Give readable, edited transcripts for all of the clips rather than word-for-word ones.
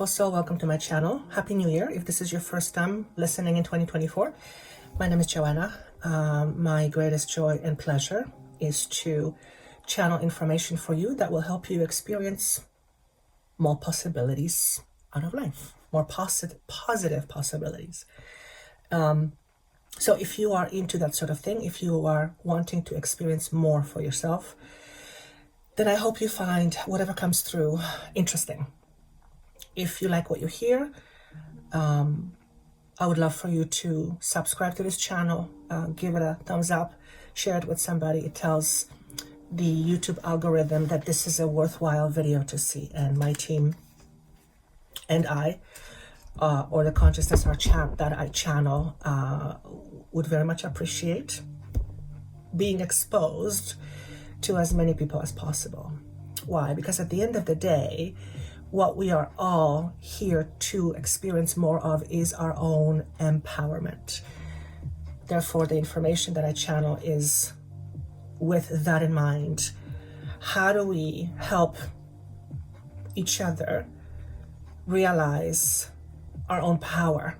beautiful soul, welcome to my channel. Happy New Year if this is your first time listening in 2024. My name is Joanna. My greatest joy and pleasure is to channel information for you that will help you experience more possibilities out of life, more positive possibilities. So if you are into that sort of thing, if you are wanting to experience more for yourself, then I hope you find whatever comes through interesting. If you like what you hear, I would love for you to subscribe to this channel, give it a thumbs up, share it with somebody. It tells the YouTube algorithm that this is a worthwhile video to see, and my team and I, or the consciousness that I channel, would very much appreciate being exposed to as many people as possible. Why? Because at the end of the day, what we are all here to experience more of is our own empowerment. Therefore, the information that I channel is with that in mind. How do we help each other realize our own power?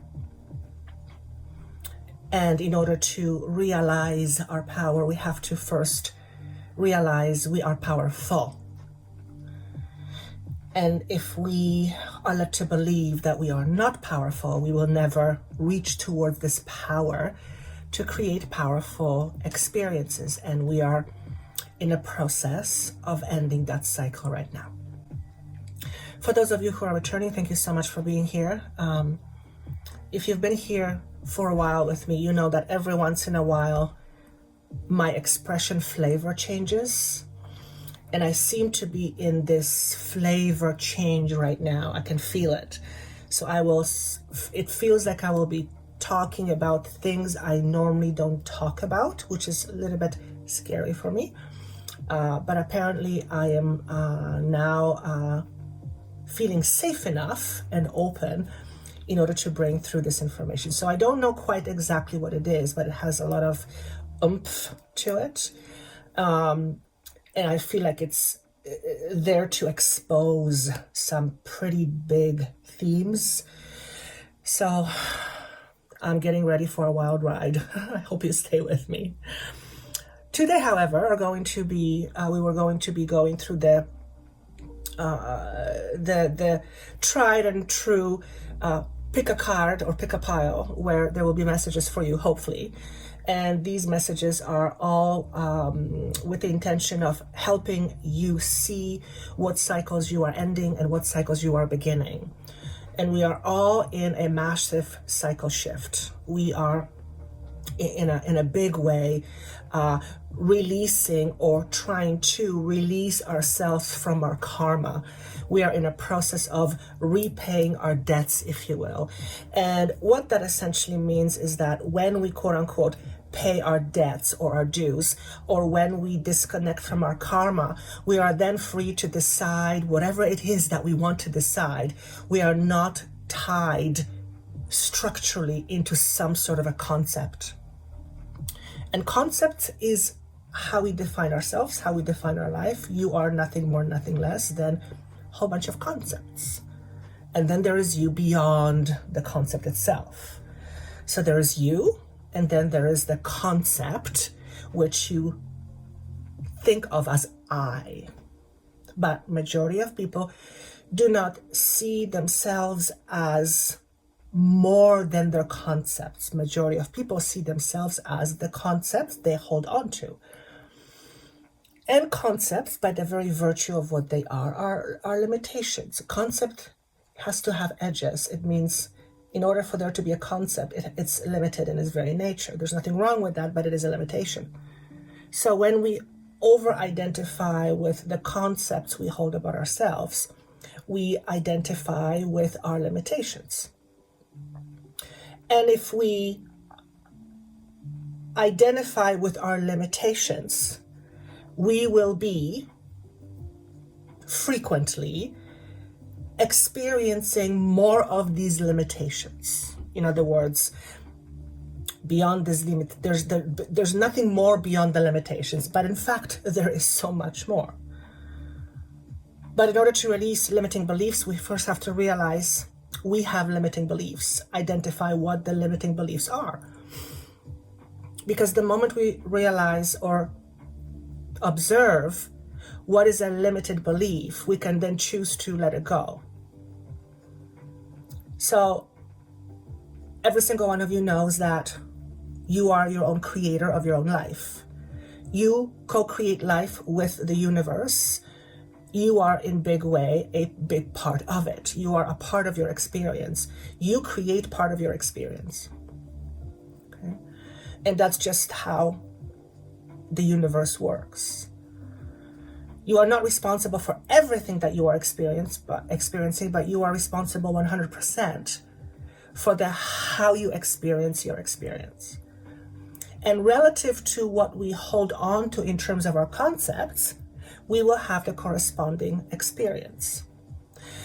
And in order to realize our power, we have to first realize we are powerful. And if we are led to believe that we are not powerful, we will never reach towards this power to create powerful experiences. And we are in a process of ending that cycle right now. For those of you who are returning, thank you so much for being here. If you've been here for a while with me, you know that every once in a while, my expression flavor changes. And I seem to be in this flavor change right now. I can feel it. So it feels like I will be talking about things I normally don't talk about, which is a little bit scary for me. But apparently I am now feeling safe enough and open in order to bring through this information. So I don't know quite exactly what it is, but it has a lot of oomph to it. And I feel like it's there to expose some pretty big themes. So I'm getting ready for a wild ride. I hope you stay with me. Today, however, we were going to be going through the tried and true pick a card or pick a pile, where there will be messages for you, hopefully. And these messages are all with the intention of helping you see what cycles you are ending and what cycles you are beginning. And we are all in a massive cycle shift. We are in a big way releasing or trying to release ourselves from our karma. We are in a process of repaying our debts, if you will. And what that essentially means is that when we quote unquote pay our debts or our dues, or when we disconnect from our karma, we are then free to decide whatever it is that we want to decide. We are not tied structurally into some sort of a concept. And concept is how we define ourselves, how we define our life. You are nothing more, nothing less than a whole bunch of concepts. And then there is you beyond the concept itself. So there is you, and then there is the concept, which you think of as I. But majority of people do not see themselves as more than their concepts. Majority of people see themselves as the concepts they hold on to. And concepts, by the very virtue of what they are limitations. A concept has to have edges. It means in order for there to be a concept, it's limited in its very nature. There's nothing wrong with that, but it is a limitation. So when we over-identify with the concepts we hold about ourselves, we identify with our limitations. And if we identify with our limitations, we will be frequently experiencing more of these limitations. In other words, beyond this limit, there's nothing more beyond the limitations, but in fact, there is so much more. But in order to release limiting beliefs, we first have to realize we have limiting beliefs, identify what the limiting beliefs are. Because the moment we realize or observe what is a limited belief, we can then choose to let it go. So every single one of you knows that you are your own creator of your own life. You co-create life with the universe. You are in big way a big part of it. You are a part of your experience. You create part of your experience. Okay? And that's just how the universe works. You are not responsible for everything that you are experiencing, but you are responsible 100% for how you experience your experience. And relative to what we hold on to in terms of our concepts, we will have the corresponding experience.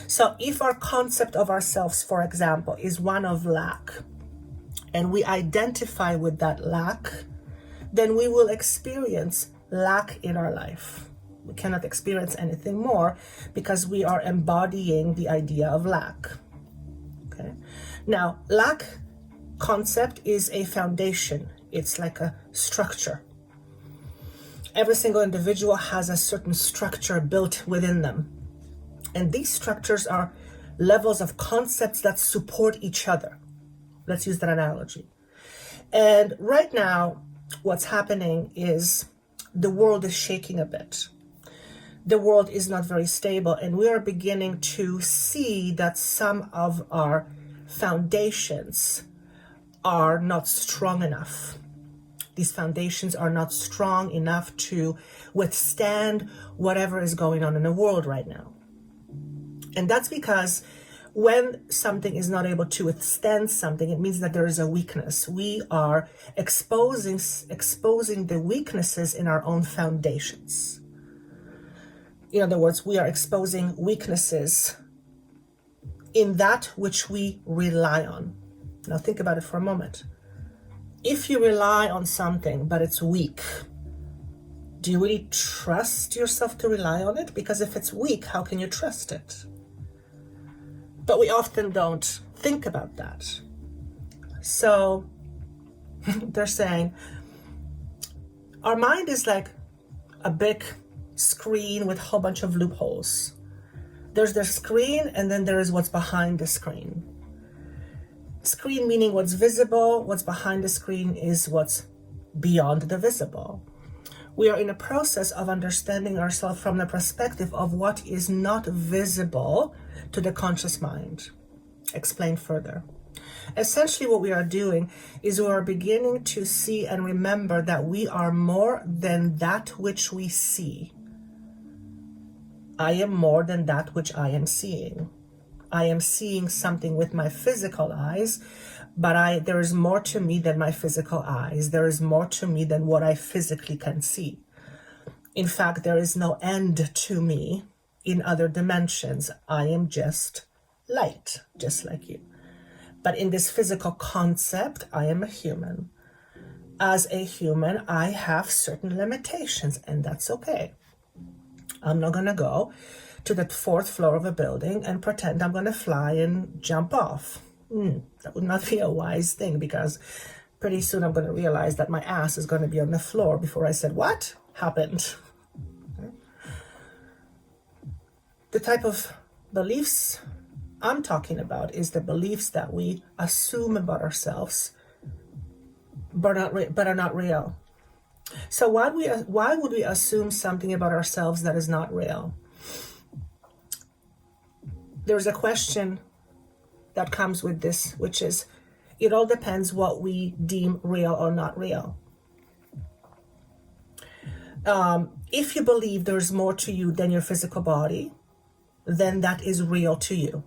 So if our concept of ourselves, for example, is one of lack, and we identify with that lack, then we will experience lack in our life. We cannot experience anything more because we are embodying the idea of lack. Okay. Now, lack concept is a foundation. It's like a structure. Every single individual has a certain structure built within them. And these structures are levels of concepts that support each other. Let's use that analogy. And right now, what's happening is the world is shaking a bit. The world is not very stable, and we are beginning to see that some of our foundations are not strong enough. These foundations are not strong enough to withstand whatever is going on in the world right now. And that's because when something is not able to withstand something, it means that there is a weakness. We are exposing the weaknesses in our own foundations. In other words, we are exposing weaknesses in that which we rely on. Now think about it for a moment. If you rely on something, but it's weak, do you really trust yourself to rely on it? Because if it's weak, how can you trust it? But we often don't think about that. So they're saying, our mind is like a big screen with a whole bunch of loopholes. There's the screen, and then there is what's behind the screen. Screen meaning what's visible, what's behind the screen is what's beyond the visible. We are in a process of understanding ourselves from the perspective of what is not visible to the conscious mind. Explain further. Essentially what we are doing is we are beginning to see and remember that we are more than that which we see. I am more than that which I am seeing. I am seeing something with my physical eyes, but there is more to me than my physical eyes. There is more to me than what I physically can see. In fact, there is no end to me in other dimensions. I am just light, just like you. But in this physical concept, I am a human. As a human, I have certain limitations, and that's okay. I'm not going to go to the 4th floor of a building and pretend I'm going to fly and jump off. That would not be a wise thing, because pretty soon I'm going to realize that my ass is going to be on the floor before I said, what happened? Okay. The type of beliefs I'm talking about is the beliefs that we assume about ourselves, but are not real. So why would we assume something about ourselves that is not real? There's a question that comes with this, which is, it all depends what we deem real or not real. If you believe there's more to you than your physical body, then that is real to you.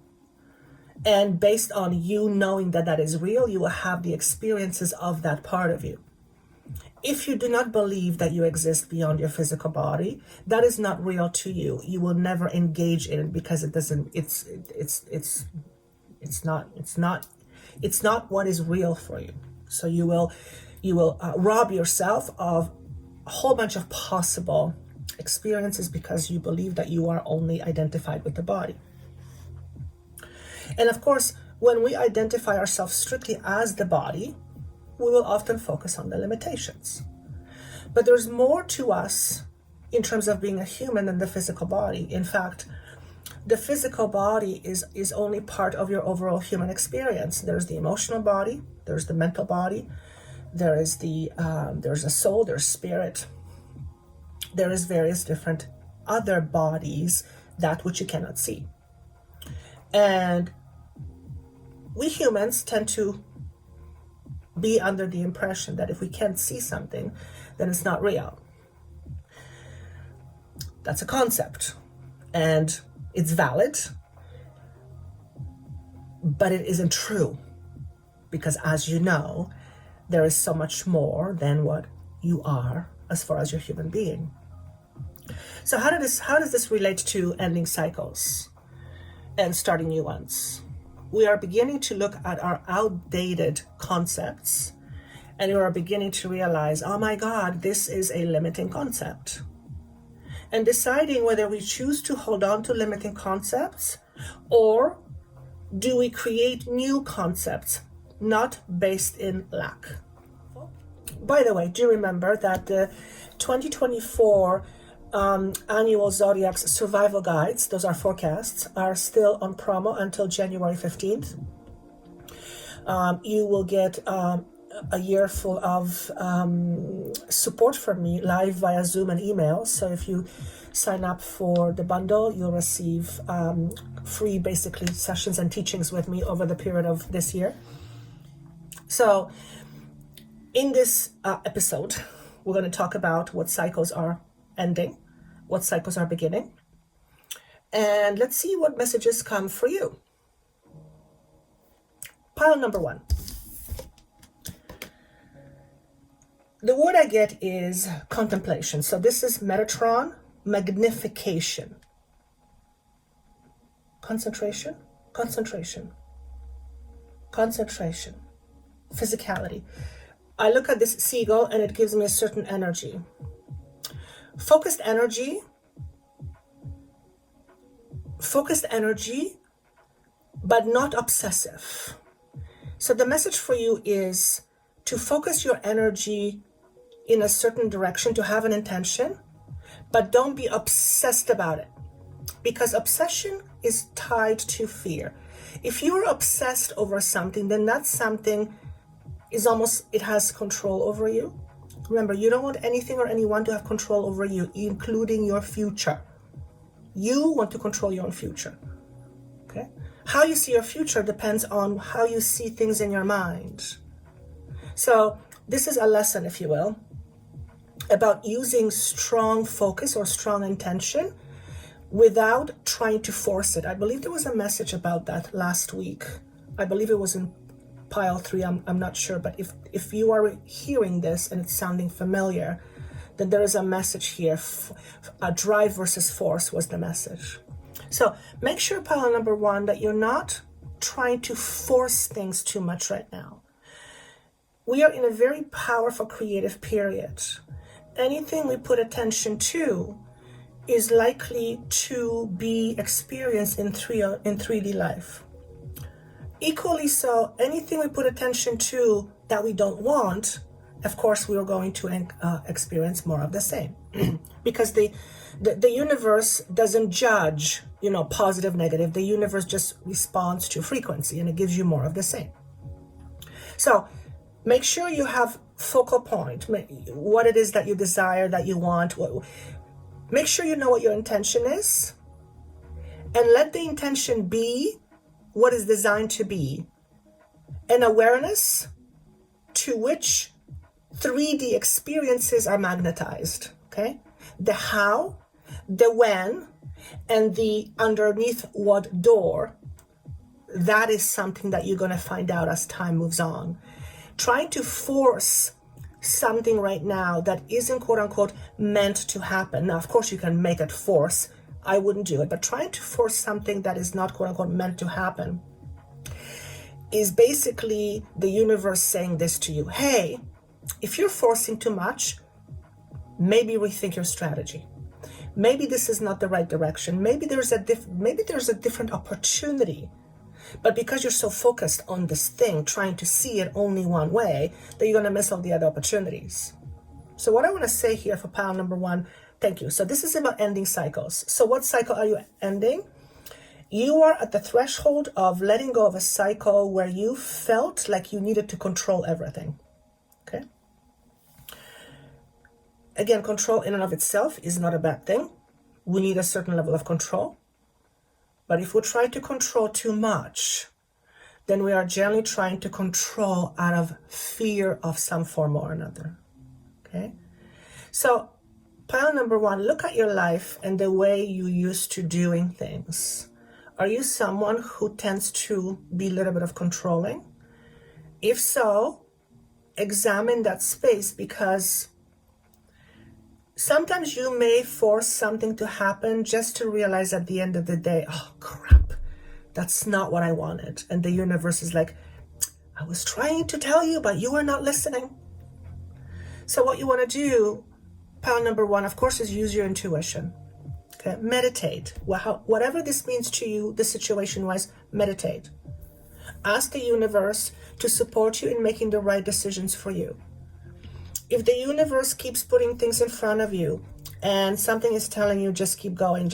And based on you knowing that that is real, you will have the experiences of that part of you. If you do not believe that you exist beyond your physical body, that is not real to you. You will never engage in it because it doesn't. It's not what is real for you. So you will rob yourself of a whole bunch of possible experience is because you believe that you are only identified with the body. And of course, when we identify ourselves strictly as the body, we will often focus on the limitations. But there's more to us in terms of being a human than the physical body. In fact, the physical body is only part of your overall human experience. There's the emotional body, there's the mental body, there's a soul, there's spirit. There is various different other bodies, that which you cannot see. And we humans tend to be under the impression that if we can't see something, then it's not real. That's a concept, and it's valid, but it isn't true, because as you know, there is so much more than what you are as far as your human being. So how does this relate to ending cycles and starting new ones? We are beginning to look at our outdated concepts, and we are beginning to realize, oh my God, this is a limiting concept. And deciding whether we choose to hold on to limiting concepts, or do we create new concepts, not based in lack. By the way, do remember that the 2024 annual Zodiac's survival guides, those are forecasts, are still on promo until January 15th. You will get a year full of support from me live via Zoom and email. So if you sign up for the bundle, you'll receive free basically sessions and teachings with me over the period of this year. So in this episode, we're going to talk about what cycles are ending, what cycles are beginning, and let's see what messages come for you. Pile number 1. The word I get is contemplation. So this is Metatron, magnification. Concentration, concentration, concentration, physicality. I look at this seagull and it gives me a certain energy. Focused energy, but not obsessive. So the message for you is to focus your energy in a certain direction, to have an intention, but don't be obsessed about it, because obsession is tied to fear. If you're obsessed over something, then that something is almost, it has control over you. Remember, you don't want anything or anyone to have control over you, including your future. You want to control your own future. Okay? How you see your future depends on how you see things in your mind. So this is a lesson, if you will, about using strong focus or strong intention without trying to force it. I believe there was a message about that last week. I believe it was in pile 3, I'm not sure, but if you are hearing this and it's sounding familiar, then there is a message here. A drive versus force was the message. So make sure, pile number 1, that you're not trying to force things too much right now. We are in a very powerful creative period. Anything we put attention to is likely to be experienced in 3D life. Equally so, anything we put attention to that we don't want, of course, we are going to experience more of the same. Because the universe doesn't judge, positive, negative. The universe just responds to frequency, and it gives you more of the same. So make sure you have focal point, what it is that you desire, that you want. Make sure you know what your intention is, and let the intention be what is designed to be, an awareness to which 3D experiences are magnetized, okay? The how, the when, and the underneath what door, that is something that you're going to find out as time moves on. Trying to force something right now that isn't quote unquote meant to happen. Now, of course, you can make it force. I wouldn't do it, but trying to force something that is not quote unquote meant to happen is basically the universe saying this to you. Hey, if you're forcing too much, maybe rethink your strategy. Maybe this is not the right direction. Maybe there's a different opportunity. But because you're so focused on this thing, trying to see it only one way, that you're going to miss all the other opportunities. So what I want to say here for pile number 1, thank you. So this is about ending cycles. So what cycle are you ending? You are at the threshold of letting go of a cycle where you felt like you needed to control everything. Okay? Again, control in and of itself is not a bad thing. We need a certain level of control. But if we try to control too much, then we are generally trying to control out of fear of some form or another. Okay? So, pile number 1, look at your life and the way you used to doing things. Are you someone who tends to be a little bit of controlling? If so, examine that space, because sometimes you may force something to happen just to realize at the end of the day, oh crap, that's not what I wanted. And the universe is like, I was trying to tell you, but you were not listening. So what you want to do, pile number 1, of course, is use your intuition. Okay, meditate. Whatever this means to you, the situation-wise, meditate. Ask the universe to support you in making the right decisions for you. If the universe keeps putting things in front of you and something is telling you just keep going,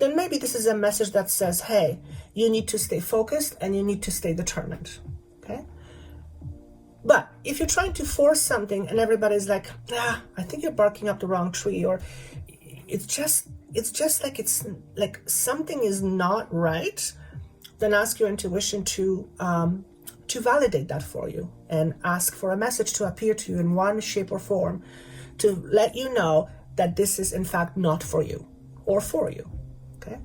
then maybe this is a message that says, hey, you need to stay focused and you need to stay determined. Okay? But if you're trying to force something and everybody's like, I think you're barking up the wrong tree, or it's just like something is not right, then ask your intuition to validate that for you, and ask for a message to appear to you in one shape or form to let you know that this is in fact not for you or for you. Okay.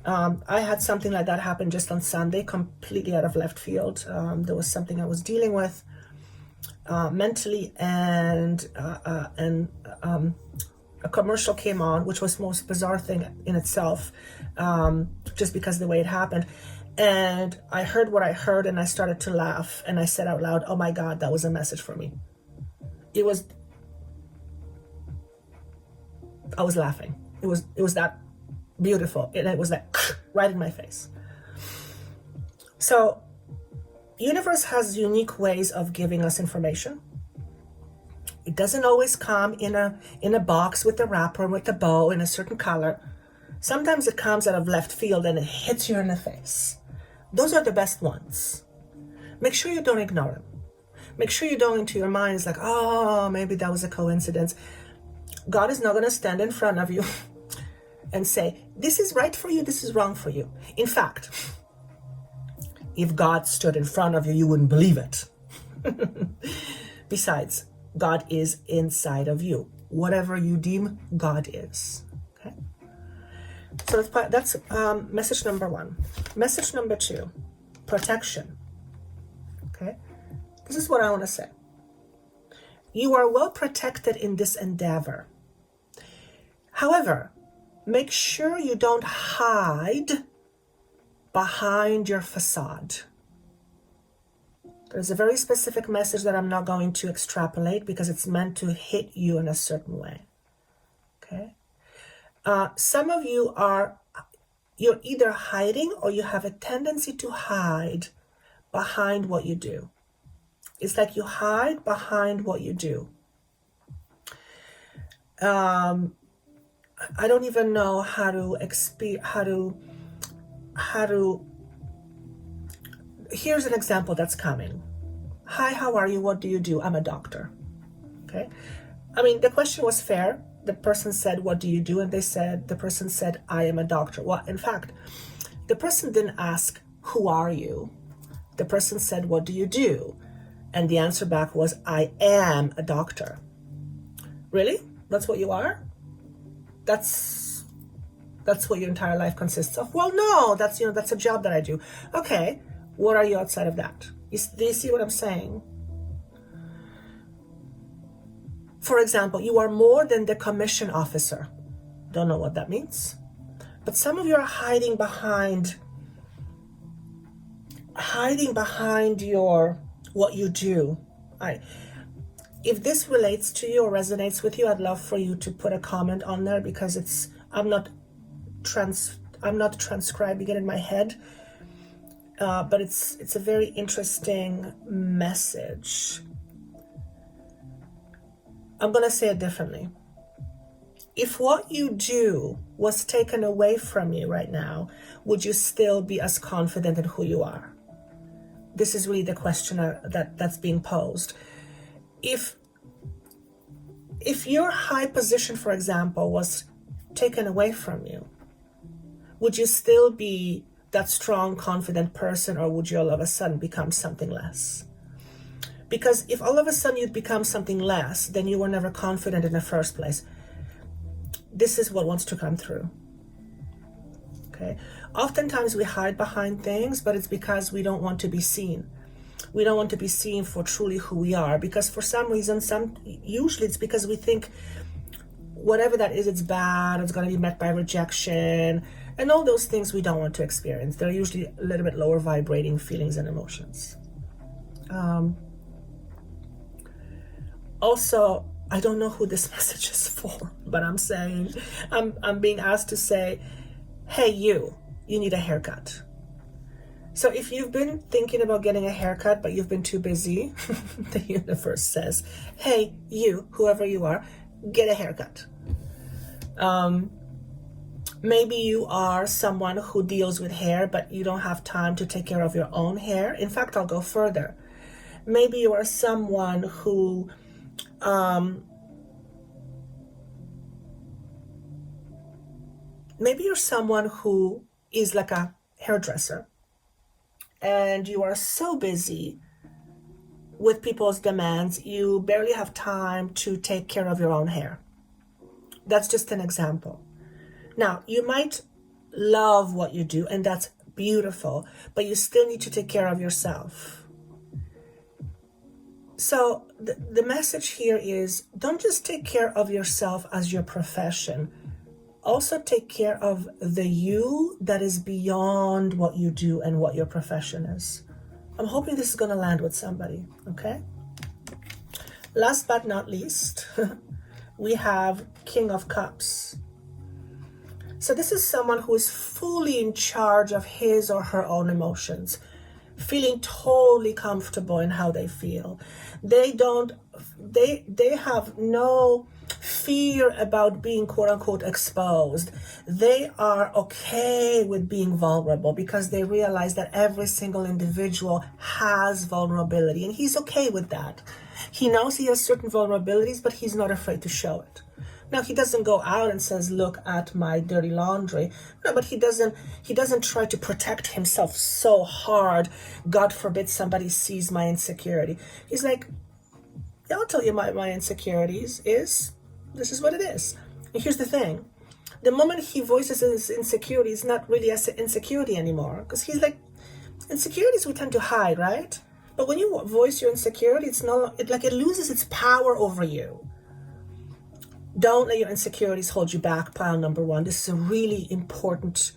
I had something like that happen just on Sunday, completely out of left field. There was something I was dealing with mentally, and a commercial came on, which was the most bizarre thing in itself, just because of the way it happened. And I heard what I heard, and I started to laugh, and I said out loud, oh my God, that was a message for me. I was laughing. It was that beautiful. And it was like right in my face. So universe has unique ways of giving us information. It doesn't always come in a box with a wrapper and with a bow in a certain color. Sometimes it comes out of left field and it hits you in the face. Those are the best ones. Make sure you don't ignore them. Make sure you don't into your mind is like, oh, maybe that was a coincidence. God is not going to stand in front of you and say, this is right for you, this is wrong for you. In fact, if God stood in front of you, you wouldn't believe it. Besides, God is inside of you, whatever you deem God is. Okay. So that's message number 1. Message number 2, protection. Okay. This is what I want to say. You are well protected in this endeavor. However, make sure you don't hide behind your facade. There's a very specific message that I'm not going to extrapolate because it's meant to hit you in a certain way. Okay. Some of you you're either hiding or you have a tendency to hide behind what you do. It's like you hide behind what you do. I don't even know how to here's an example that's coming. Hi, how are you? What do you do? I'm a doctor. Okay. I mean, the question was fair. The person said, what do you do? And the person said, I am a doctor. Well, in fact, the person didn't ask, who are you? The person said, what do you do? And the answer back was, I am a doctor. Really? That's what you are? That's what your entire life consists of? Well, no, that's a job that I do. Okay. What are you outside of that? Do you see what I'm saying? For example, you are more than the commission officer. Don't know what that means. But some of you are hiding behind your what you do. If this relates to you or resonates with you, I'd love for you to put a comment on there, because I'm not transcribing it in my head, but it's a very interesting message. I'm going to say it differently. If what you do was taken away from you right now, would you still be as confident in who you are? This is really the question that's being posed. If your high position, for example, was taken away from you, would you still be that strong, confident person, or would you all of a sudden become something less? Because if all of a sudden you'd become something less, then you were never confident in the first place. This is what wants to come through. Okay. Oftentimes we hide behind things, but it's because we don't want to be seen. We don't want to be seen for truly who we are, because for some reason, usually it's because we think whatever that is, it's bad, it's going to be met by rejection, and all those things we don't want to experience. They're usually a little bit lower vibrating feelings and emotions. Also, I don't know who this message is for, but I'm being asked to say, hey, you need a haircut. So if you've been thinking about getting a haircut, but you've been too busy, the universe says, hey, you, whoever you are, get a haircut. Maybe you are someone who deals with hair, but you don't have time to take care of your own hair. In fact, I'll go further. Maybe you are someone who maybe you're someone who is like a hairdresser, and you are so busy with people's demands, you barely have time to take care of your own hair. That's just an example. Now, you might love what you do, and that's beautiful, but you still need to take care of yourself. So the message here is, don't just take care of yourself as your profession. Also take care of the you that is beyond what you do and what your profession is. I'm hoping this is going to land with somebody, okay? Last but not least, we have King of Cups. So this is someone who is fully in charge of his or her own emotions, feeling totally comfortable in how they feel. They have no fear about being quote unquote exposed. They are okay with being vulnerable because they realize that every single individual has vulnerability, and he's okay with that. He knows he has certain vulnerabilities, but he's not afraid to show it. Now, he doesn't go out and says, look at my dirty laundry. No, but he doesn't try to protect himself so hard. God forbid somebody sees my insecurity. He's like, yeah, I'll tell you my insecurities is, this is what it is. And here's the thing. The moment he voices his insecurity, it's not really an insecurity anymore. Because he's like, insecurities we tend to hide, right? But when you voice your insecurity, it loses its power over you. Don't let your insecurities hold you back, pile number one. This is a really important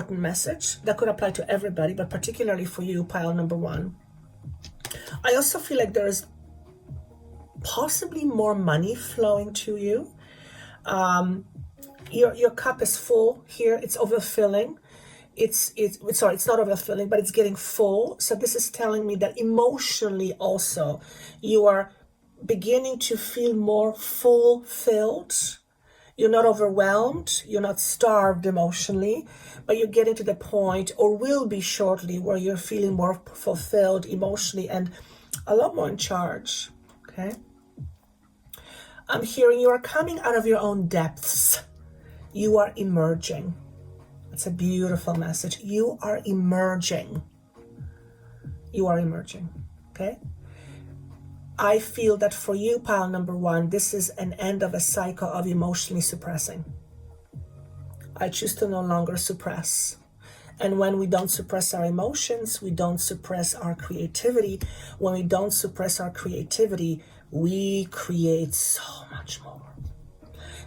message that could apply to everybody, but particularly for you, pile number one. I also feel like there is possibly more money flowing to you. Your cup is full here. It's overfilling. It's not overfilling, but it's getting full. So this is telling me that emotionally also you are beginning to feel more fulfilled. You're not overwhelmed, you're not starved emotionally, but you're getting to the point, or will be shortly, where you're feeling more fulfilled emotionally and a lot more in charge. Okay? I'm hearing you are coming out of your own depths. You are emerging. It's a beautiful message. You are emerging. You are emerging. Okay? I feel that for you, pile number one, this is an end of a cycle of emotionally suppressing. I choose to no longer suppress. And when we don't suppress our emotions, we don't suppress our creativity. When we don't suppress our creativity, we create so much more.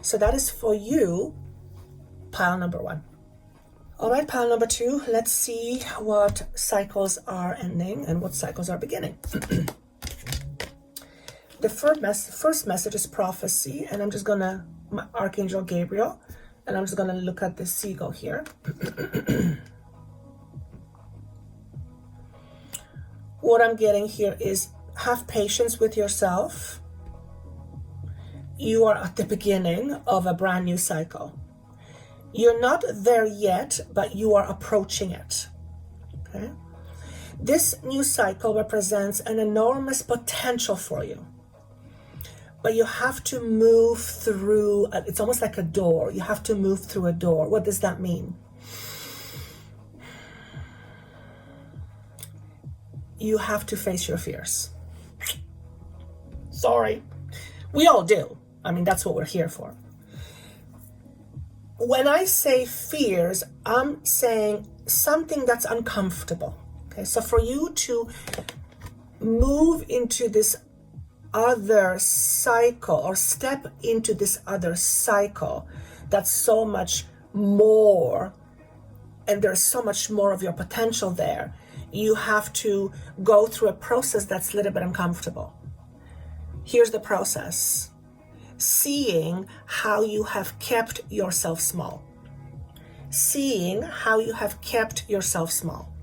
So that is for you, pile number one. All right, pile number two, let's see what cycles are ending and what cycles are beginning. The first message is prophecy, and I'm just gonna, Archangel Gabriel, and I'm just gonna look at the seagull here. What I'm getting here is have patience with yourself. You are at the beginning of a brand new cycle. You're not there yet, but you are approaching it. Okay? This new cycle represents an enormous potential for you. But you have to move through, it's almost like a door. You have to move through a door. What does that mean? You have to face your fears. Sorry. We all do. I mean, that's what we're here for. When I say fears, I'm saying something that's uncomfortable. Okay, so for you to move into this other cycle or step into this other cycle that's so much more, and there's so much more of your potential there, you have to go through a process that's a little bit uncomfortable. Here's the process. Seeing how you have kept yourself small. Seeing how you have kept yourself small.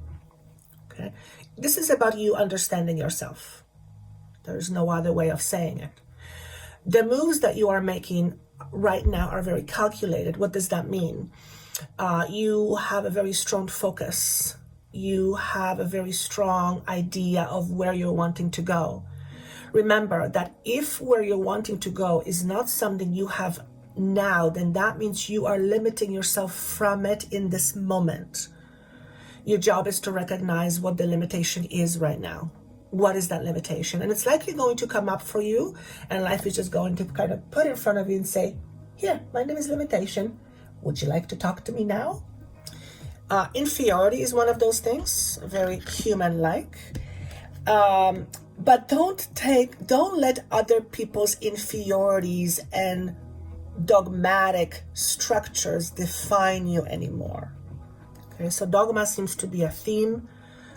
Okay? This is about you understanding yourself. There's no other way of saying it. The moves that you are making right now are very calculated. What does that mean? You have a very strong focus. You have a very strong idea of where you're wanting to go. Remember that if where you're wanting to go is not something you have now, then that means you are limiting yourself from it in this moment. Your job is to recognize what the limitation is right now. What is that limitation? And it's likely going to come up for you, and life is just going to kind of put it in front of you and say, here, my name is limitation. Would you like to talk to me now? Inferiority is one of those things, very human-like. But don't let other people's inferiorities and dogmatic structures define you anymore. Okay, so dogma seems to be a theme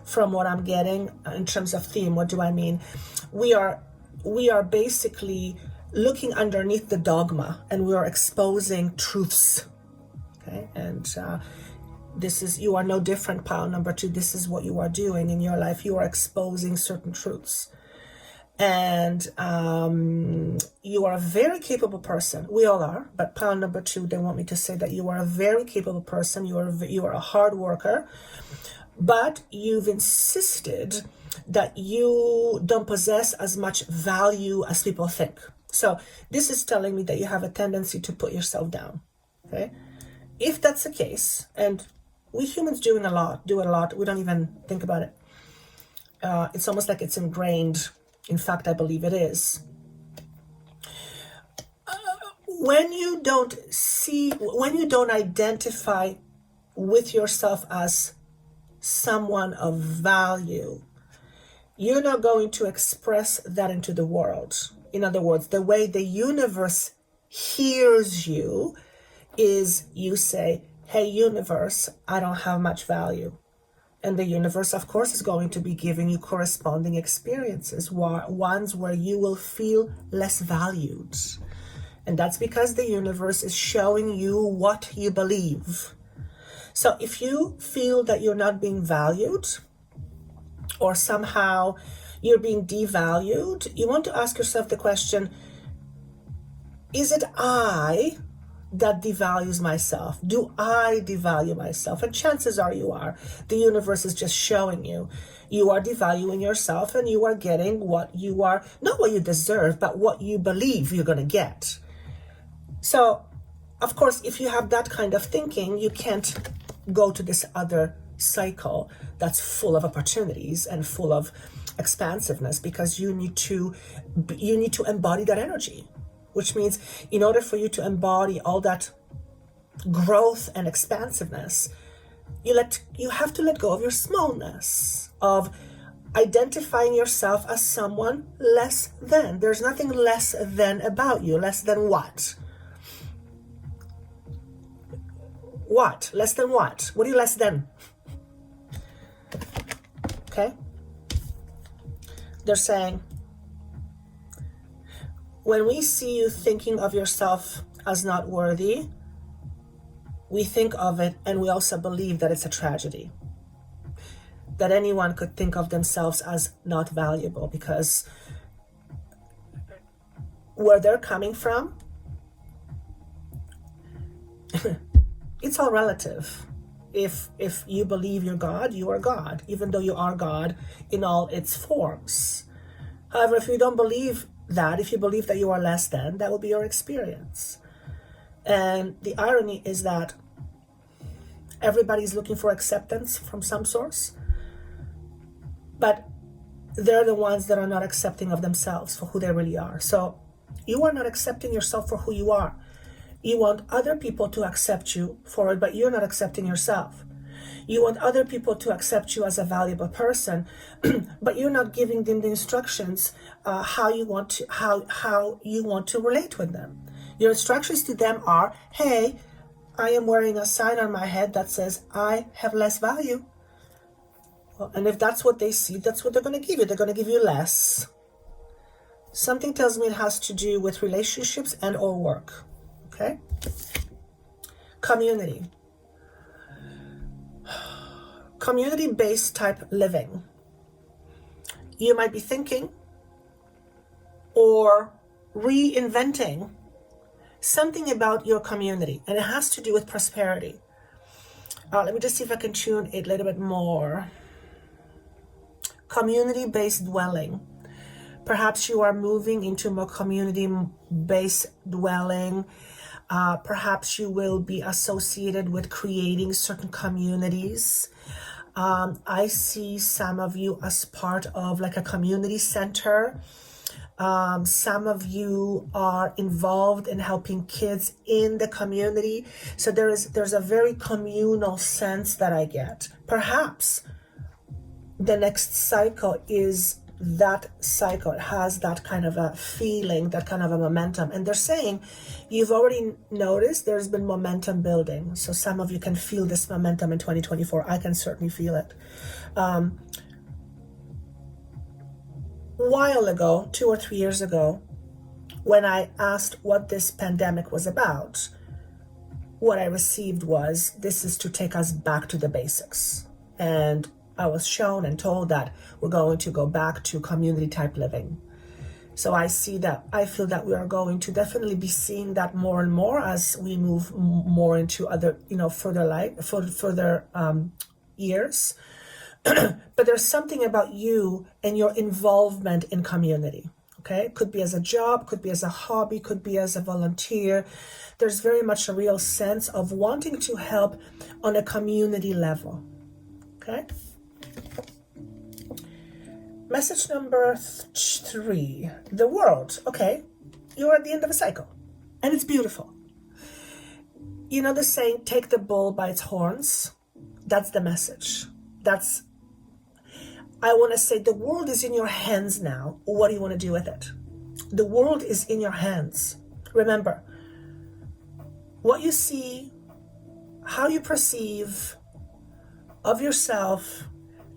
from what I'm getting. In terms of theme, what do I mean? We are basically looking underneath the dogma, and we are exposing truths. Okay, and you are no different, pile number 2. This is what you are doing in your life. You are exposing certain truths. And you are a very capable person. We all are, but pile number 2, they want me to say that you are a very capable person. You are a hard worker, but you've insisted that you don't possess as much value as people think. So this is telling me that you have a tendency to put yourself down. Okay, if that's the case, and we humans do it a lot. We don't even think about it. It's almost like it's ingrained. In fact, I believe it is. When you don't identify with yourself as someone of value, you're not going to express that into the world. In other words, the way the universe hears you is you say, hey, universe, I don't have much value. And the universe, of course, is going to be giving you corresponding experiences, ones where you will feel less valued. And that's because the universe is showing you what you believe. So if you feel that you're not being valued, or somehow you're being devalued, you want to ask yourself the question, is it I that devalues myself? Do I devalue myself? And chances are you are. The universe is just showing you. You are devaluing yourself, and you are getting what you are, not what you deserve, but what you believe you're going to get. So, of course, if you have that kind of thinking, you can't go to this other cycle that's full of opportunities and full of expansiveness, because you need to embody that energy. Which means in order for you to embody all that growth and expansiveness, you have to let go of your smallness, of identifying yourself as someone less than. There's nothing less than about you. Less than what? What? Less than what? What are you less than? Okay? They're saying, when we see you thinking of yourself as not worthy, we think of it and we also believe that it's a tragedy. That anyone could think of themselves as not valuable, because where they're coming from, it's all relative. If you believe you're God, you are God, even though you are God in all its forms. However, if you don't believe that, if you believe that you are less than, that will be your experience. And the irony is that everybody's looking for acceptance from some source, but they're the ones that are not accepting of themselves for who they really are. So you are not accepting yourself for who you are. You want other people to accept you for it, but you're not accepting yourself. You want other people to accept you as a valuable person, but you're not giving them the instructions how you want to relate with them. Your instructions to them are, hey, I am wearing a sign on my head that says I have less value. Well, and if that's what they see, that's what they're going to give you. They're going to give you less. Something tells me it has to do with relationships and or work. Okay? Community. Community-based type living. You might be thinking or reinventing something about your community, and it has to do with prosperity. Let me just see if I can tune it a little bit more. Community-based dwelling. Perhaps you are moving into more community-based dwelling. Perhaps you will be associated with creating certain communities. I see some of you as part of like a community center. Some of you are involved in helping kids in the community. So there's a very communal sense that I get. Perhaps the next cycle is that cycle. It has that kind of a feeling, that kind of a momentum. And they're saying you've already noticed there's been momentum building. So some of you can feel this momentum in 2024. I can certainly feel it. While ago, 2 or 3 years ago, when I asked what this pandemic was about, what I received was, this is to take us back to the basics. And I was shown and told that we're going to go back to community type living. So I feel that we are going to definitely be seeing that more and more as we move more into other, further years. But there's something about you and your involvement in community. Okay, could be as a job, could be as a hobby, could be as a volunteer. There's very much a real sense of wanting to help on a community level. Okay. Message number 3, the world. Okay, you're at the end of a cycle and it's beautiful. You know the saying, take the bull by its horns? That's the message. I want to say the world is in your hands now. What do you want to do with it? The world is in your hands. Remember, what you see, how you perceive of yourself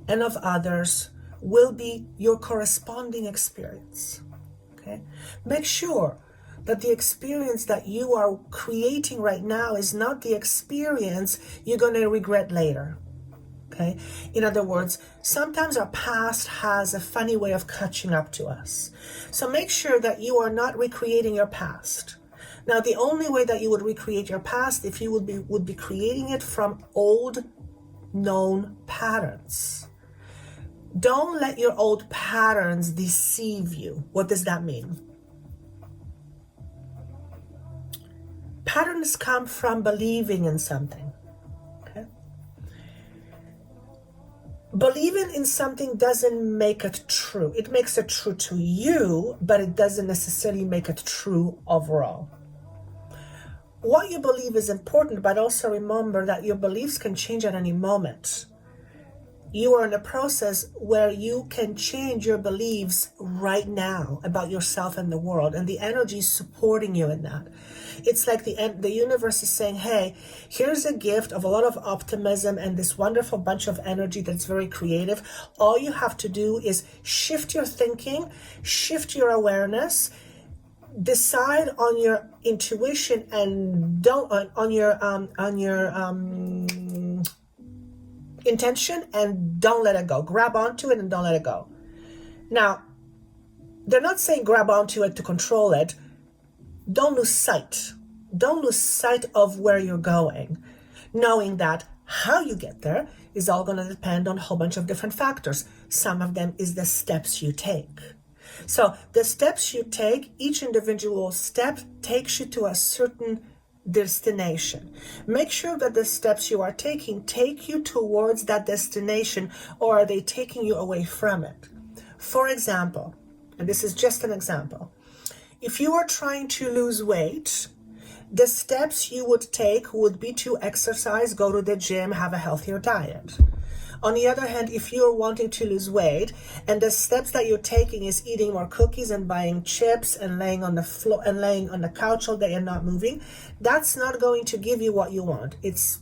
and of others will be your corresponding experience. Okay? Make sure that the experience that you are creating right now is not the experience you're going to regret later. Okay? In other words, sometimes our past has a funny way of catching up to us. So make sure that you are not recreating your past. Now, the only way that you would recreate your past if you would be creating it from old known patterns. Don't let your old patterns deceive you. What does that mean? Patterns come from believing in something. Okay? Believing in something doesn't make it true. It makes it true to you, but it doesn't necessarily make it true overall. What you believe is important, but also remember that your beliefs can change at any moment. You are in a process where you can change your beliefs right now about yourself and the world, and the energy is supporting you in that. It's like the universe is saying, hey, here's a gift of a lot of optimism and this wonderful bunch of energy that's very creative. All you have to do is shift your thinking, shift your awareness, decide on your intuition and don't on your intention, and don't let it go. Grab onto it and don't let it go. Now, they're not saying grab onto it to control it. Don't lose sight. Don't lose sight of where you're going, knowing that how you get there is all going to depend on a whole bunch of different factors. Some of them is the steps you take. So the steps you take, each individual step takes you to a certain destination. Make sure that the steps you are taking take you towards that destination, or are they taking you away from it? For example, and this is just an example, if you are trying to lose weight, the steps you would take would be to exercise, go to the gym, have a healthier diet. On the other hand, if you're wanting to lose weight and the steps that you're taking is eating more cookies and buying chips and laying on the floor and laying on the couch all day and not moving, that's not going to give you what you want. It's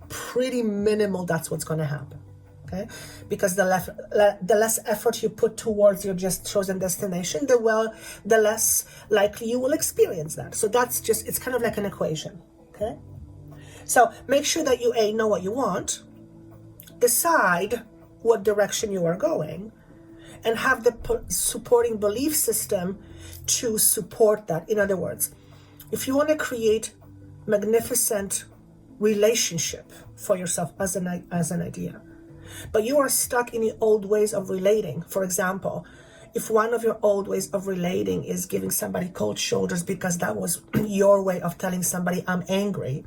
pretty minimal. That's what's going to happen. Okay? Because the less effort you put towards your just chosen destination, the less likely you will experience that. So that's just, it's kind of like an equation. Okay? So make sure that you know what you want. Decide what direction you are going, and have the supporting belief system to support that. In other words, if you want to create magnificent relationship for yourself as an idea, but you are stuck in the old ways of relating, for example, if one of your old ways of relating is giving somebody cold shoulders because that was your way of telling somebody I'm angry,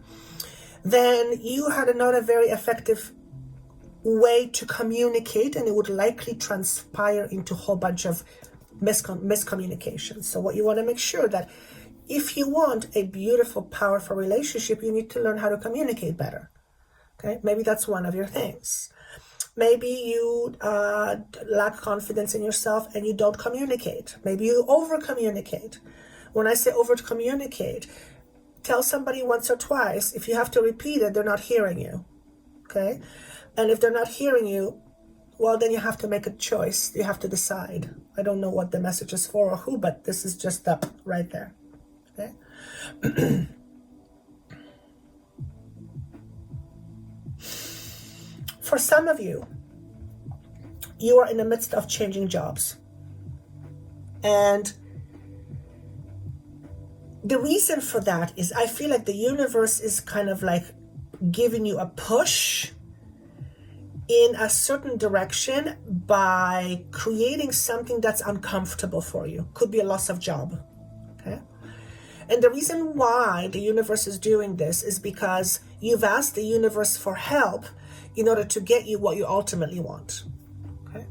then you had not a very effective way to communicate, and it would likely transpire into a whole bunch of miscommunication. So what you want to make sure that if you want a beautiful, powerful relationship, you need to learn how to communicate better. Okay, maybe that's one of your things. Maybe you lack confidence in yourself and you don't communicate. Maybe you over-communicate. When I say over-communicate, tell somebody once or twice. If you have to repeat it, they're not hearing you. Okay? And if they're not hearing you, well, then you have to make a choice. You have to decide. I don't know what the message is for or who, but this is just up right there. Okay? For some of you, you are in the midst of changing jobs. And the reason for that is I feel like the universe is kind of like giving you a push in a certain direction by creating something that's uncomfortable for you. Could be a loss of job. Okay? And the reason why the universe is doing this is because you've asked the universe for help in order to get you what you ultimately want. Okay?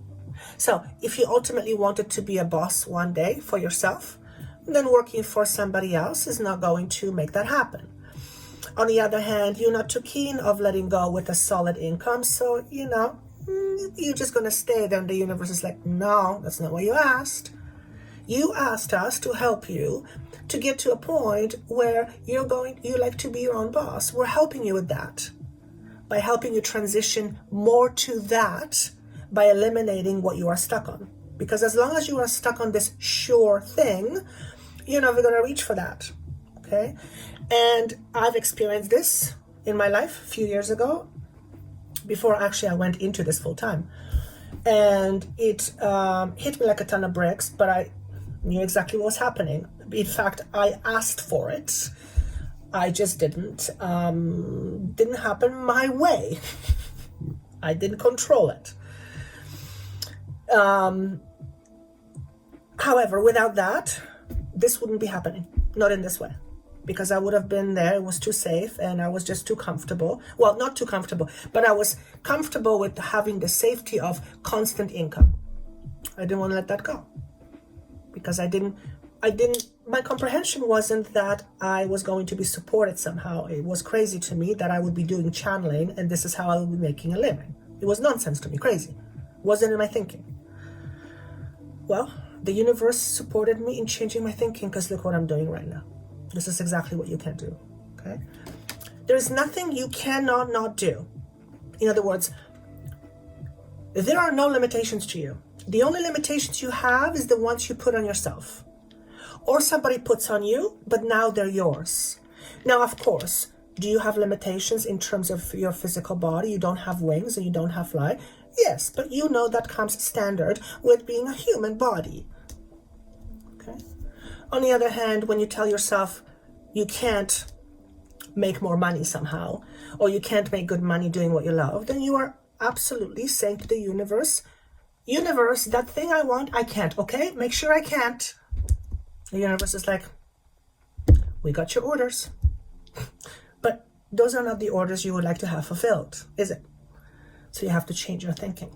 So if you ultimately wanted to be a boss one day for yourself, then working for somebody else is not going to make that happen. On the other hand, you're not too keen of letting go with a solid income, so, you're just going to stay there, and the universe is like, no, that's not what you asked. You asked us to help you to get to a point where you like to be your own boss. We're helping you with that by helping you transition more to that by eliminating what you are stuck on. Because as long as you are stuck on this sure thing, you're never going to reach for that. Okay? And I've experienced this in my life a few years ago, before actually I went into this full time. And it hit me like a ton of bricks, but I knew exactly what was happening. In fact, I asked for it. I just didn't happen my way. I didn't control it. However, without that, this wouldn't be happening. Not in this way. Because I would have been there, it was too safe, and I was just too comfortable. Well, not too comfortable, but I was comfortable with having the safety of constant income. I didn't want to let that go. Because my comprehension wasn't that I was going to be supported somehow. It was crazy to me that I would be doing channeling, and this is how I would be making a living. It was nonsense to me, crazy. Wasn't in my thinking. Well, the universe supported me in changing my thinking, because look what I'm doing right now. This is exactly what you can do, okay? There is nothing you cannot not do. In other words, there are no limitations to you. The only limitations you have is the ones you put on yourself. or somebody puts on you, but now they're yours. Now, of course, do you have limitations in terms of your physical body? You don't have wings and you don't have fly? Yes, but you know that comes standard with being a human body. Okay. On the other hand, when you tell yourself you can't make more money somehow, or you can't make good money doing what you love, then you are absolutely saying to the universe, that thing I want, I can't, okay? Make sure I can't. The universe is like, we got your orders. But those are not the orders you would like to have fulfilled, is it? So you have to change your thinking.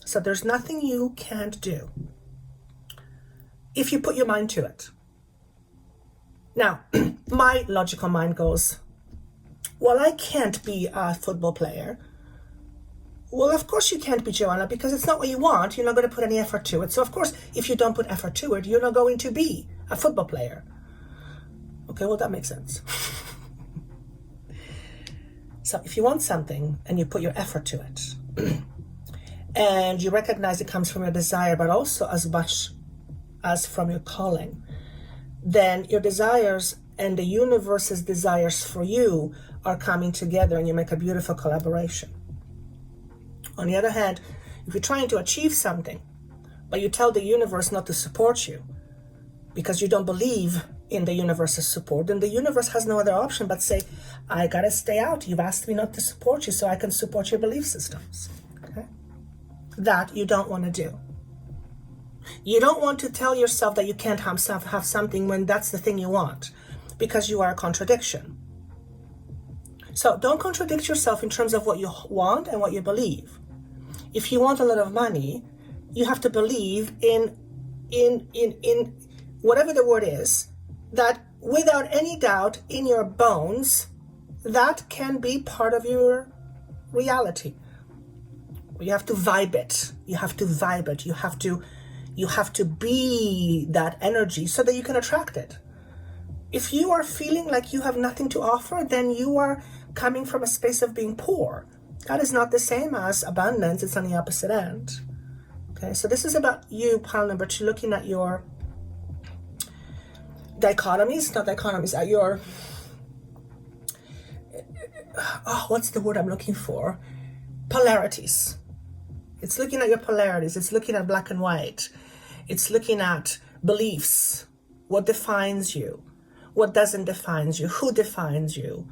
So there's nothing you can't do if you put your mind to it. Now, my logical mind goes, well, I can't be a football player. Well, of course you can't be, Joanna, because it's not what you want. You're not going to put any effort to it. So, of course, if you don't put effort to it, you're not going to be a football player. Okay, well, that makes sense. So if you want something and you put your effort to it, and you recognize it comes from your desire, but also as much as from your calling, then your desires and the universe's desires for you are coming together and you make a beautiful collaboration. On the other hand, if you're trying to achieve something, but you tell the universe not to support you because you don't believe in the universe's support, then the universe has no other option but say, I gotta stay out. You've asked me not to support you so I can support your belief systems. Okay? That you don't want to do. You don't want to tell yourself that you can't have something when that's the thing you want, because you are a contradiction. So don't contradict yourself in terms of what you want and what you believe. If you want a lot of money, you have to believe in whatever the word is, that without any doubt in your bones, that can be part of your reality. You have to vibe it. You have to vibe it. You have to be that energy so that you can attract it. If you are feeling like you have nothing to offer, then you are coming from a space of being poor. That is not the same as abundance. It's on the opposite end. Okay, so this is about you, pile number 2, looking at your at your, what's the word I'm looking for? Polarities. It's looking at your polarities. It's looking at black and white. It's looking at beliefs. What defines you? What doesn't define you? Who defines you?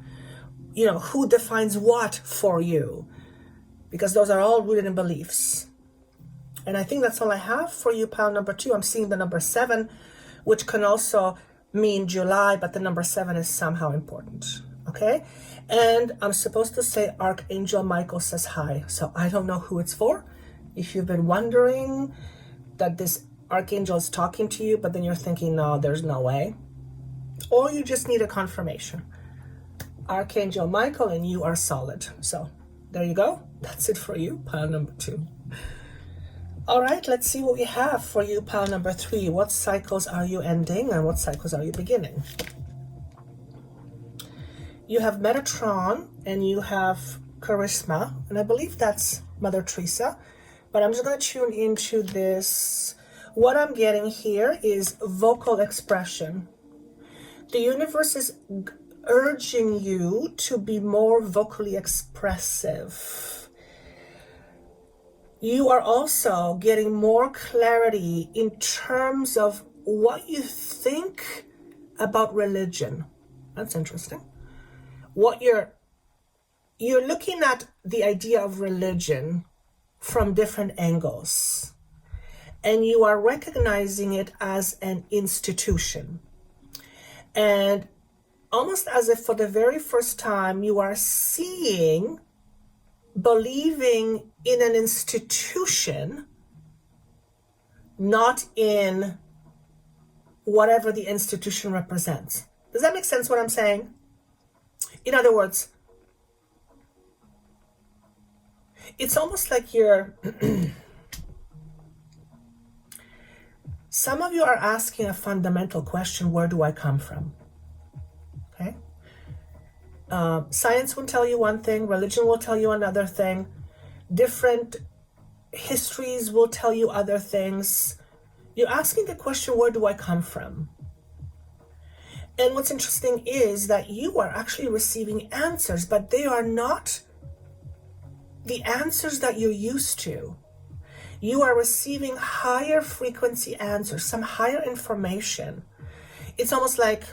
You know, who defines what for you? Because those are all rooted in beliefs. And I think that's all I have for you, pile number 2. I'm seeing the number 7, which can also mean July, but the number 7 is somehow important. Okay? And I'm supposed to say Archangel Michael says hi. So I don't know who it's for. If you've been wondering that this Archangel is talking to you, but then you're thinking, no, there's no way. Or you just need a confirmation. Archangel Michael and you are solid. So there you go. That's it for you, pile number 2. All right, let's see what we have for you, pile number 3. What cycles are you ending and what cycles are you beginning? You have Metatron and you have Charisma, and I believe that's Mother Teresa, but I'm just going to tune into this. What I'm getting here is vocal expression. The universe is urging you to be more vocally expressive. You are also getting more clarity in terms of what you think about religion. That's interesting. What you're looking at the idea of religion from different angles, and you are recognizing it as an institution. And almost as if for the very first time you are believing in an institution, not in whatever the institution represents. Does that make sense what I'm saying? In other words, it's almost like you're some of you are asking a fundamental question: where do I come from? Okay. Science will tell you one thing, religion will tell you another thing, different histories will tell you other things. You're asking the question, where do I come from? And what's interesting is that you are actually receiving answers, but they are not the answers that you're used to. You are receiving higher frequency answers, some higher information. It's almost like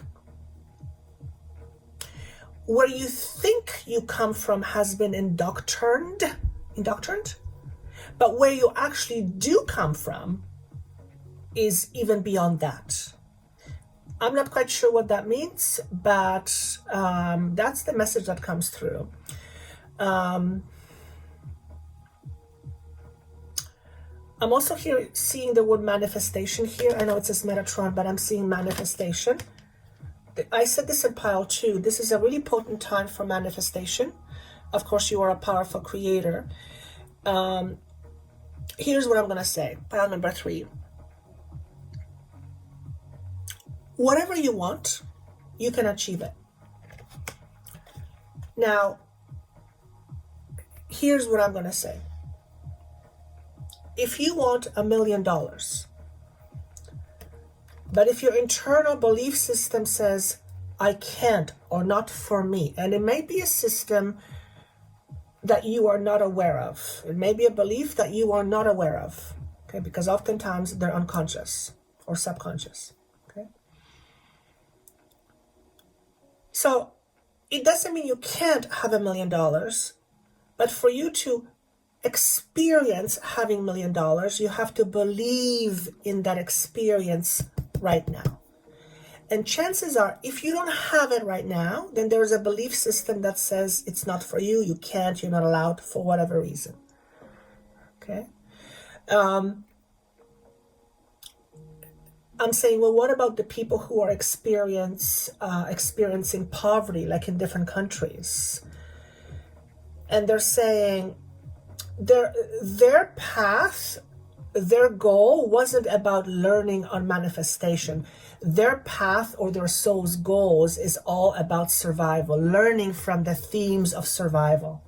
where you think you come from has been indoctrined, but where you actually do come from is even beyond that. I'm not quite sure what that means, but that's the message that comes through. I'm also here seeing the word manifestation here. I know it says Metatron, but I'm seeing manifestation. I said this in pile 2. This is a really potent time for manifestation. Of course, you are a powerful creator. Here's what I'm going to say. Pile number 3. Whatever you want, you can achieve it. Now, here's what I'm going to say. If you want $1 million, but if your internal belief system says, I can't, or not for me, and it may be a system that you are not aware of. It may be a belief that you are not aware of, okay? Because oftentimes they're unconscious or subconscious, okay? So it doesn't mean you can't have $1 million, but for you to experience having $1 million, you have to believe in that experience right now. And chances are, if you don't have it right now, then there's a belief system that says it's not for you, you can't, you're not allowed for whatever reason. Okay? I'm saying, well, what about the people who are experiencing poverty, like in different countries? And they're saying their path, their goal wasn't about learning on manifestation. Their path or their soul's goals is all about survival, learning from the themes of survival.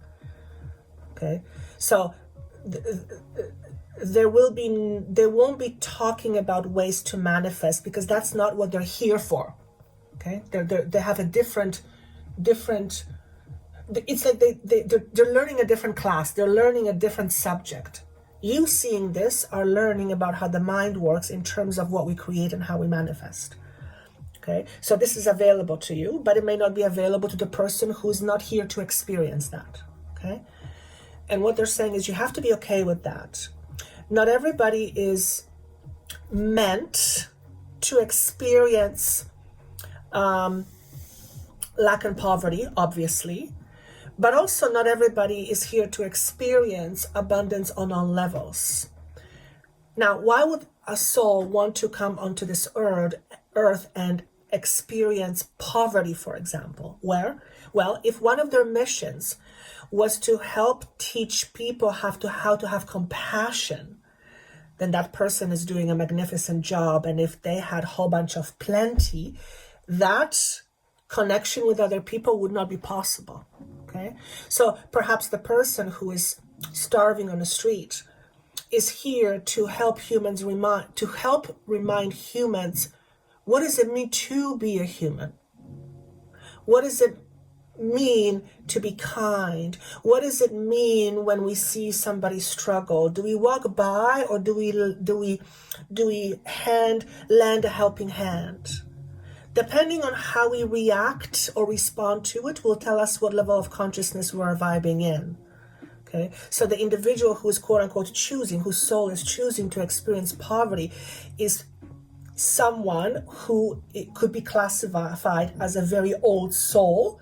Okay, so they won't be talking about ways to manifest, because that's not what they're here for. Okay, they have a different. It's like they're learning a different class. They're learning a different subject. You seeing this are learning about how the mind works in terms of what we create and how we manifest. Okay, so this is available to you, but it may not be available to the person who's not here to experience that. Okay, and what they're saying is you have to be okay with that. Not everybody is meant to experience lack and poverty, obviously. But also not everybody is here to experience abundance on all levels. Now, why would a soul want to come onto this earth and experience poverty, for example? Where? Well, if one of their missions was to help teach people how to have compassion, then that person is doing a magnificent job. And if they had a whole bunch of plenty, that connection with other people would not be possible. Okay, so perhaps the person who is starving on the street is here to help remind humans, what does it mean to be a human? What does it mean to be kind? What does it mean when we see somebody struggle? Do we walk by, or do we lend a helping hand? Depending on how we react or respond to it will tell us what level of consciousness we're vibing in. Okay, so the individual who is quote unquote choosing, whose soul is choosing to experience poverty, is someone who it could be classified as a very old soul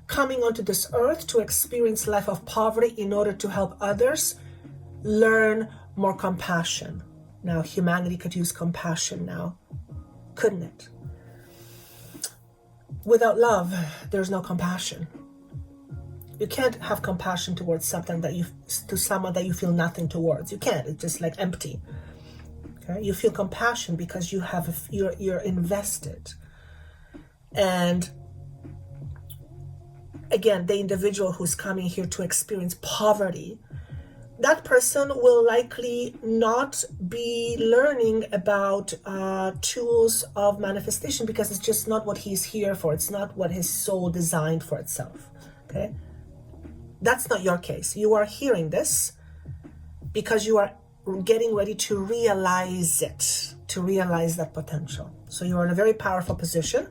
coming onto this earth to experience life of poverty in order to help others learn more compassion. Now, humanity could use compassion now, couldn't it? Without love, there's no compassion. You can't have compassion towards someone that you feel nothing towards. You can't. It's just like empty. Okay? You feel compassion because you're invested. And again, the individual who's coming here to experience poverty that person will likely not be learning about tools of manifestation because it's just not what he's here for. It's not what his soul designed for itself. Okay? That's not your case. You are hearing this because you are getting ready to realize it, to realize that potential. So you are in a very powerful position.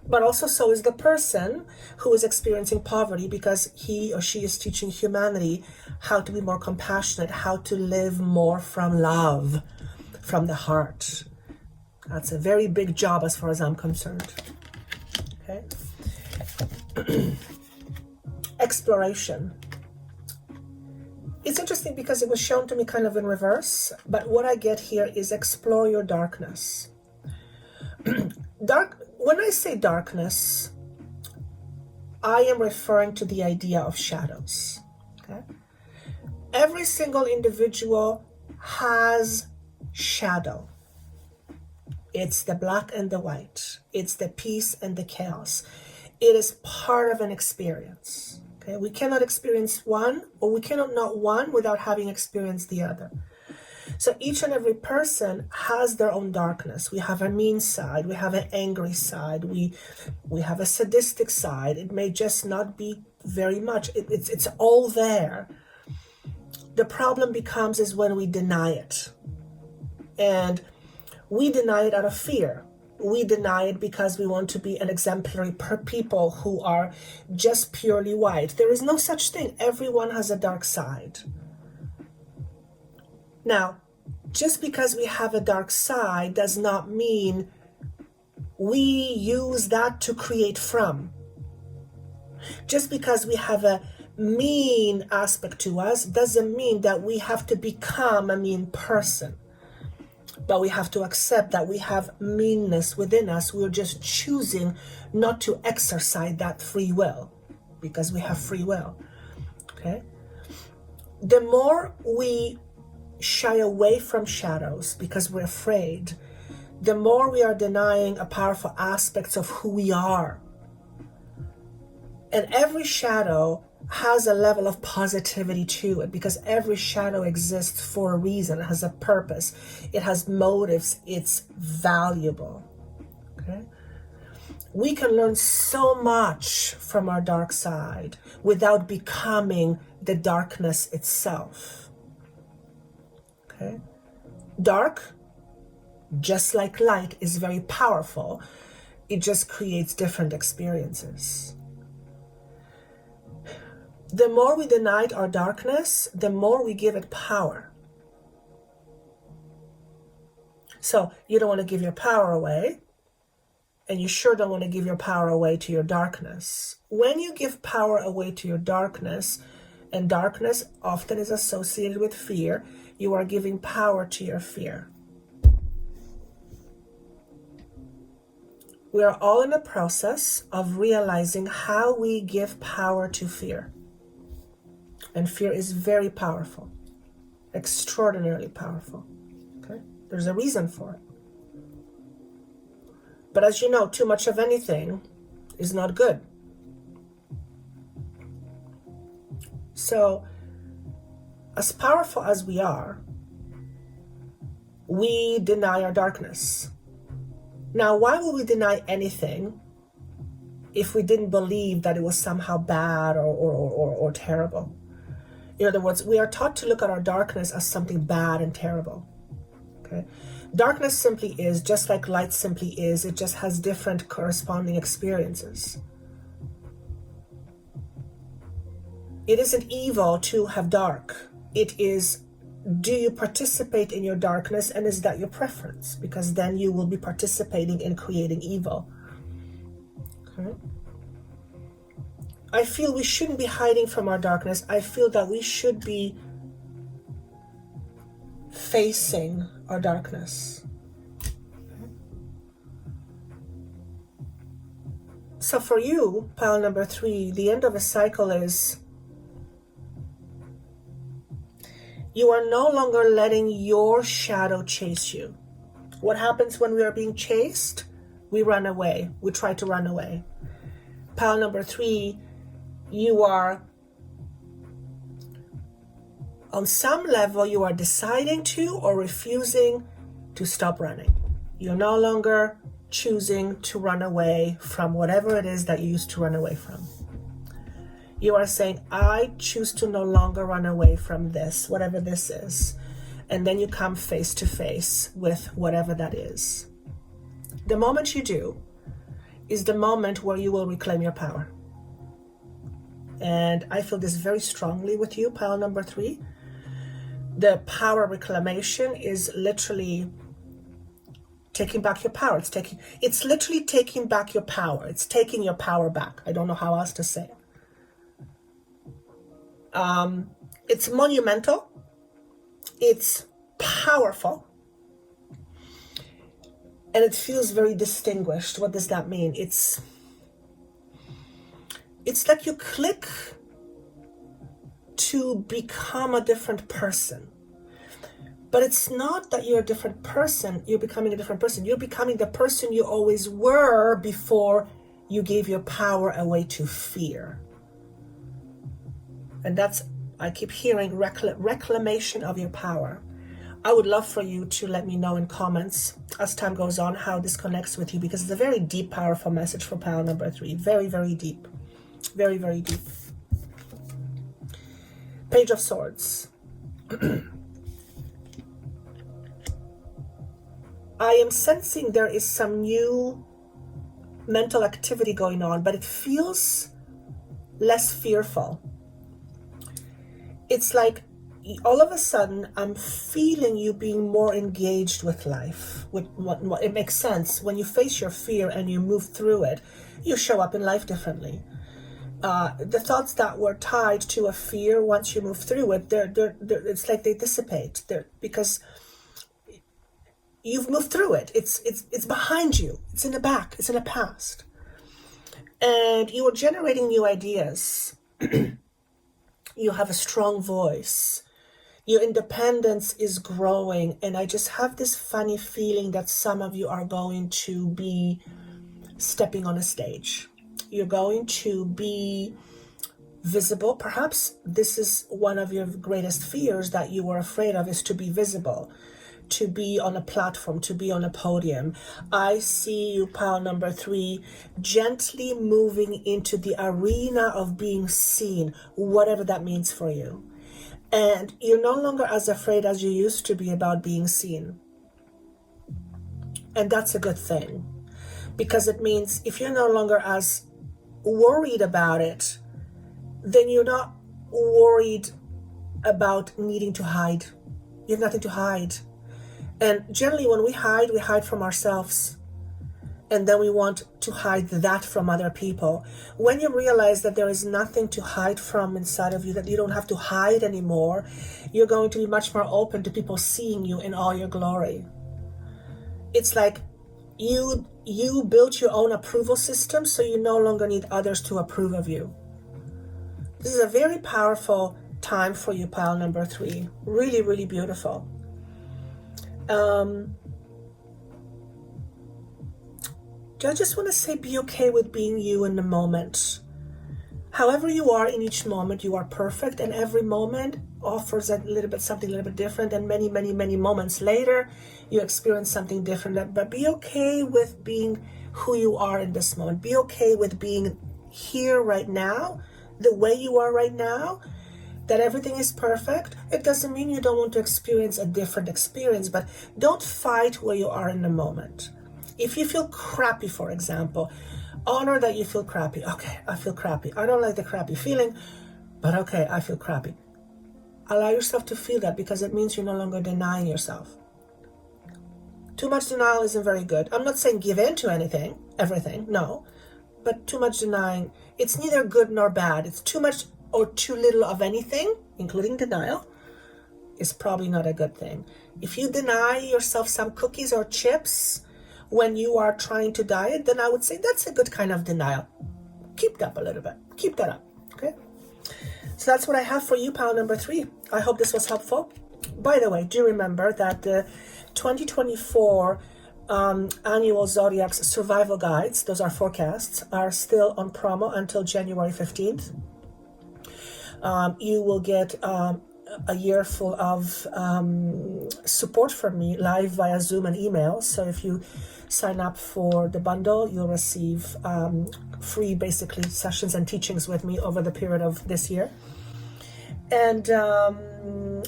But also so is the person who is experiencing poverty because he or she is teaching humanity how to be more compassionate, how to live more from love, from the heart. That's a very big job as far as I'm concerned. Okay. Exploration. It's interesting because it was shown to me kind of in reverse, but what I get here is explore your darkness. When I say darkness, I am referring to the idea of shadows. Okay? Every single individual has shadow. It's the black and the white. It's the peace and the chaos. It is part of an experience. Okay? We cannot experience one, or we cannot know one without having experienced the other. So each and every person has their own darkness. We have a mean side. We have an angry side. We have a sadistic side. It may just not be very much. It's all there. The problem becomes is when we deny it. And we deny it out of fear. We deny it because we want to be an exemplary people who are just purely white. There is no such thing. Everyone has a dark side. Now, just because we have a dark side does not mean we use that to create from. Just because we have a mean aspect to us doesn't mean that we have to become a mean person. But we have to accept that we have meanness within us. We're just choosing not to exercise that free will because we have free will. Okay? The more we shy away from shadows because we're afraid, the more we are denying a powerful aspects of who we are. And every shadow has a level of positivity to it because every shadow exists for a reason. It has a purpose. It has motives. It's valuable. Okay? We can learn so much from our dark side without becoming the darkness itself. Okay? Dark, just like light, is very powerful. It just creates different experiences. The more we deny our darkness, the more we give it power. So you don't want to give your power away, and you sure don't want to give your power away to your darkness. When you give power away to your darkness, and darkness often is associated with fear, you are giving power to your fear. We are all in the process of realizing how we give power to fear. And fear is very powerful, extraordinarily powerful. Okay? There's a reason for it. But as you know, too much of anything is not good. So, as powerful as we are, we deny our darkness. Now, why would we deny anything if we didn't believe that it was somehow bad or terrible? In other words, we are taught to look at our darkness as something bad and terrible. Okay? Darkness simply is, just like light simply is, it just has different corresponding experiences. It isn't evil to have dark. It is, do you participate in your darkness, and is that your preference? Because then you will be participating in creating evil. Okay? I feel we shouldn't be hiding from our darkness. I feel that we should be facing our darkness. So for you, pile number 3, the end of a cycle is you are no longer letting your shadow chase you. What happens when we are being chased? We run away. We try to run away. Pile number 3, you are On some level, you are deciding to or refusing to stop running. You're no longer choosing to run away from whatever it is that you used to run away from. You are saying, I choose to no longer run away from this, whatever this is. And then you come face to face with whatever that is. The moment you do is the moment where you will reclaim your power. And I feel this very strongly with you, pile number 3. The power reclamation is literally taking back your power. It's literally taking back your power. It's taking your power back. I don't know how else to say it. It's monumental. It's powerful. And it feels very distinguished. What does that mean? It's like you click to become a different person. But it's not that you're a different person. You're becoming a different person. You're becoming the person you always were before you gave your power away to fear. And that's, I keep hearing reclamation of your power. I would love for you to let me know in comments as time goes on how this connects with you, because it's a very deep, powerful message for pile number 3. Very, very deep. Very, very deep. Page of Swords. I am sensing there is some new mental activity going on, but it feels less fearful. It's like all of a sudden I'm feeling you being more engaged with life. It makes sense. When you face your fear and you move through it, you show up in life differently. The thoughts that were tied to a fear, once you move through it, it's like they dissipate. Because you've moved through it. It's behind you. It's in the back. It's in the past. And you are generating new ideas. You have a strong voice. Your independence is growing. And I just have this funny feeling that some of you are going to be stepping on a stage. You're going to be visible. Perhaps this is one of your greatest fears that you were afraid of, is to be visible, to be on a platform, to be on a podium. I see you, pile number 3, gently moving into the arena of being seen, whatever that means for you. And you're no longer as afraid as you used to be about being seen. And that's a good thing, because it means if you're no longer as worried about it, then you're not worried about needing to hide. You have nothing to hide. And generally when we hide from ourselves. And then we want to hide that from other people. When you realize that there is nothing to hide from inside of you, that you don't have to hide anymore, you're going to be much more open to people seeing you in all your glory. It's like you built your own approval system, so you no longer need others to approve of you. This is a very powerful time for you, pile number 3. Really, really beautiful. I just want to say, be okay with being you in the moment. However you are in each moment, you are perfect, and every moment offers something a little bit different, and many, many, many moments later, you experience something different. But be okay with being who you are in this moment. Be okay with being here right now, the way you are right now, that everything is perfect. It doesn't mean you don't want to experience a different experience, but don't fight where you are in the moment. If you feel crappy, for example, honor that you feel crappy. Okay, I feel crappy. I don't like the crappy feeling, but okay, I feel crappy. Allow yourself to feel that, because it means you're no longer denying yourself. Too much denial isn't very good. I'm not saying give in to everything, no. But too much denying, it's neither good nor bad. It's too much or too little of anything, including denial, is probably not a good thing. If you deny yourself some cookies or chips when you are trying to diet, then I would say that's a good kind of denial. Keep that up a little bit. Keep that up, okay? So that's what I have for you, pile number 3. I hope this was helpful. By the way, do remember that the 2024 annual Zodiac's survival guides, those are forecasts, are still on promo until January 15th. You will get a year full of support from me live via Zoom and email. So if you sign up for the bundle, you'll receive free, basically, sessions and teachings with me over the period of this year. And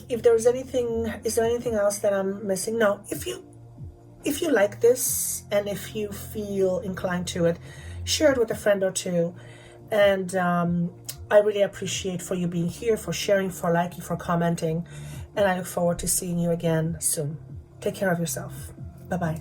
if there's anything, is there anything else that I'm missing? No. If you like this and if you feel inclined to it, share it with a friend or two. And I really appreciate for you being here, for sharing, for liking, for commenting. And I look forward to seeing you again soon. Take care of yourself. Bye-bye.